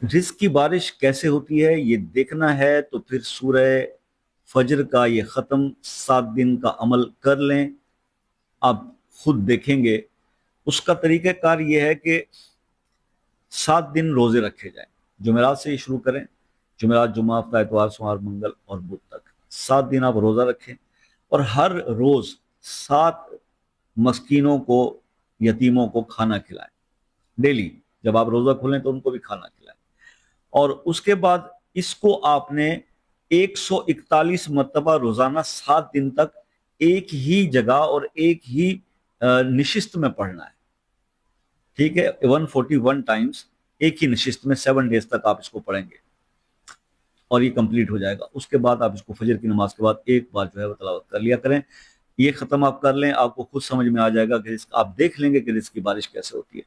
Risk की बारिश कैसे होती है ये देखना है तो फिर सूरह फजर का ये ख़त्म 7 दिन का अमल कर लें। आप खुद देखेंगे। उसका तरीक़ाकार ये है कि 7 दिन रोजे रखे जाएं। जुमेरात से ही शुरू करें। जुमेरात, जुमा, हफ्ता, इतवार, सोमवार, मंगल और बुध तक 7 दिन आप रोजा रखें और हर रोज 7 मस्कीनों को, यतीमों को खाना खिलाएं। डेली जब आप रोजा खोलें तो उनको भी खाना खिलाएं। और उसके बाद इसको आपने 141 मरतबा रोजाना 7 दिन तक एक ही जगह और एक ही निशिस्त में पढ़ना है। ठीक है, 141 टाइम्स एक ही नशिस्त में 7 डेज तक आप इसको पढ़ेंगे और ये कंप्लीट हो जाएगा। उसके बाद आप इसको फजर की नमाज के बाद एक बार जो है वो तलावत कर लिया करें। ये खत्म आप कर लें, आपको खुद समझ में आ जाएगा कि आप देख लेंगे कि रिस्क की बारिश कैसे होती है।